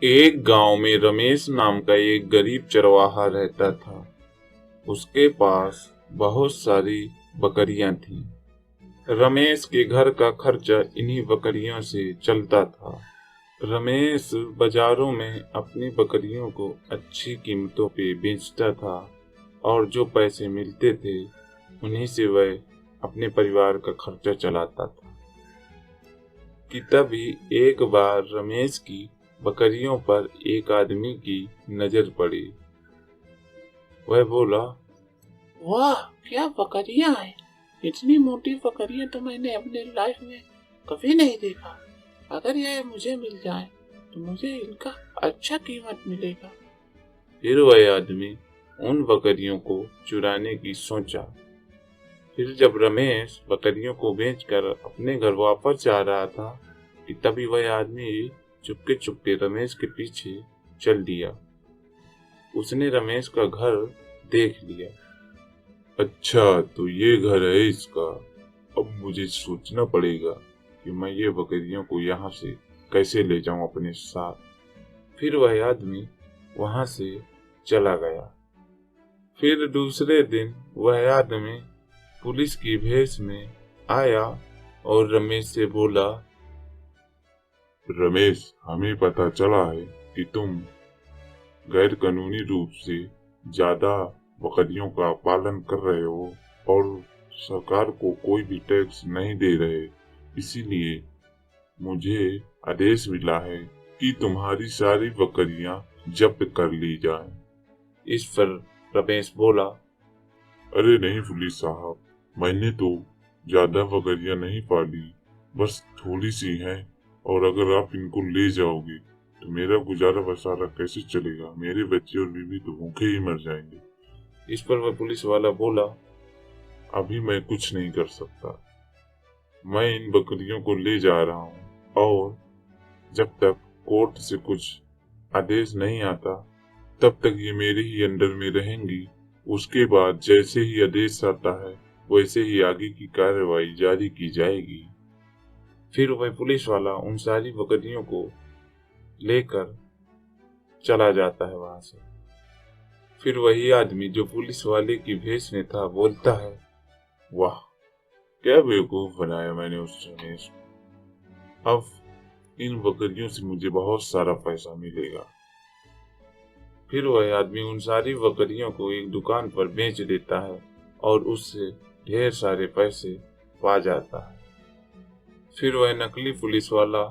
एक गांव में रमेश नाम का एक गरीब चरवाहा रहता था। उसके पास बहुत सारी बकरियां थीं। रमेश के घर का खर्चा इन्हीं बकरियों से चलता था। रमेश बाजारों में अपनी बकरियों को अच्छी कीमतों पे बेचता था और जो पैसे मिलते थे उन्हीं से वह अपने परिवार का खर्चा चलाता था। कि तभी एक बार रमेश की बकरियों पर एक आदमी की नजर पड़ी। वह बोला, वाह, क्या बकरियां हैं। इतनी मोटी बकरियां तो मैंने अपने लाइफ में कभी नहीं देखा। अगर यह मुझे मिल जाए तो मुझे इनका अच्छा कीमत मिलेगा। फिर वह आदमी उन बकरियों को चुराने की सोचा। फिर जब रमेश बकरियों को बेचकर अपने घर वापस जा रहा था कि तभी वह आदमी चुपके चुपके रमेश के पीछे चल दिया। उसने रमेश का घर देख लिया। अच्छा, तो ये घर है इसका। अब मुझे सोचना पड़ेगा कि मैं ये बकरियों को यहाँ से कैसे ले जाऊं अपने साथ। फिर वह आदमी वहां से चला गया। फिर दूसरे दिन वह आदमी पुलिस की भेष में आया और रमेश से बोला, रमेश, हमें पता चला है कि तुम गैर कानूनी रूप से ज्यादा बकरियों का पालन कर रहे हो और सरकार को कोई भी टैक्स नहीं दे रहे। इसीलिए मुझे आदेश मिला है कि तुम्हारी सारी बकरियां जब्त कर ली जाएं। इस पर रमेश बोला, अरे नहीं पुलिस साहब, मैंने तो ज्यादा बकरियां नहीं पाली, बस थोड़ी सी हैं, और अगर आप इनको ले जाओगे तो मेरा गुजारा बसारा कैसे चलेगा। मेरे बच्चे और बीवी तो भूखे ही मर जाएंगे। इस पर वह पुलिस वाला बोला, अभी मैं कुछ नहीं कर सकता। मैं इन बकरियों को ले जा रहा हूँ और जब तक कोर्ट से कुछ आदेश नहीं आता तब तक ये मेरे ही अंडर में रहेंगी। उसके बाद जैसे ही आदेश आता है वैसे ही आगे की कार्रवाई जारी की जाएगी। फिर वह पुलिस वाला उन सारी बकरियों को लेकर चला जाता है वहां से। फिर वही आदमी जो पुलिस वाले की भेष में था बोलता है, वाह, क्या बेवकूफ बनाया मैंने उस रमेश को। अब इन बकरियों से मुझे बहुत सारा पैसा मिलेगा। फिर वह आदमी उन सारी बकरियों को एक दुकान पर बेच देता है और उससे ढेर सारे पैसे पा जाता है। फिर वह नकली पुलिस वाला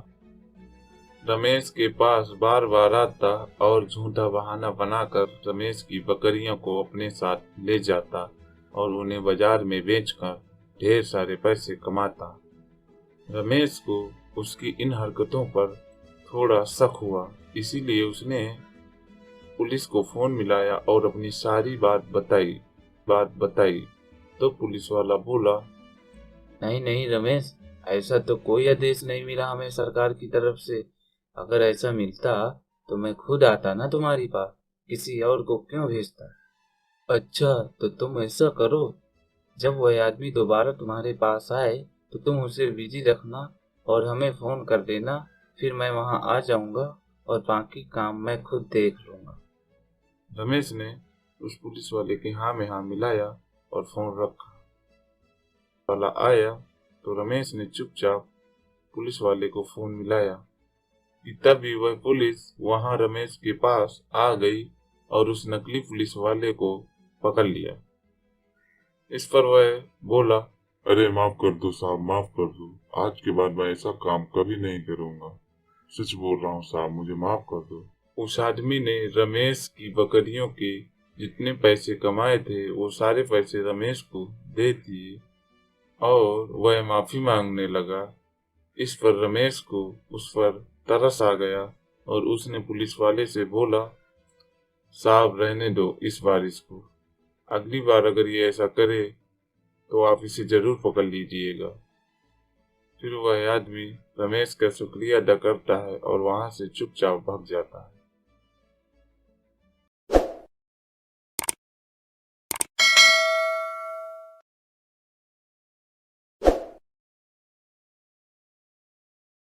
रमेश के पास बार बार आता और झूठा बहाना बनाकर रमेश की बकरियों को अपने साथ ले जाता और उन्हें बाजार में बेचकर ढेर सारे पैसे कमाता। रमेश को उसकी इन हरकतों पर थोड़ा शक हुआ, इसीलिए उसने पुलिस को फोन मिलाया और अपनी सारी बात बताई। तो पुलिस वाला बोला, नहीं नहीं रमेश, ऐसा तो कोई आदेश नहीं मिला हमें सरकार की तरफ से। अगर ऐसा मिलता तो मैं खुद आता ना तुम्हारी पास, किसी और को क्यों भेजता। अच्छा, तो तुम ऐसा करो, जब वह आदमी दोबारा तुम्हारे पास आए तो तुम उसे बिजी रखना और हमें फोन कर देना। फिर मैं वहां आ जाऊंगा और बाकी काम मैं खुद देख लूंगा। रमेश ने उस पुलिस वाले के हाँ में हाँ मिलाया और फोन रखा। वाला आया तो रमेश ने चुपचाप पुलिस वाले को फोन मिलाया कि तभी वह पुलिस वहां रमेश के पास आ गई और उस नकली पुलिस वाले को पकड़ लिया। इस पर वह बोला, अरे माफ कर दो साहब, माफ कर दो। आज के बाद मैं ऐसा काम कभी नहीं करूंगा। सच बोल रहा हूँ साहब, मुझे माफ कर दो। उस आदमी ने रमेश की बकरियों के जितने पैसे कमाए थे वो सारे पैसे रमेश को दे दिए और वह माफी मांगने लगा। इस पर रमेश को उस पर तरस आ गया और उसने पुलिस वाले से बोला, साहब रहने दो इस बार इसको, अगली बार अगर ये ऐसा करे तो आप इसे जरूर पकड़ लीजिएगा। फिर वह आदमी रमेश का शुक्रिया अदा करता है और वहां से चुपचाप भाग जाता है।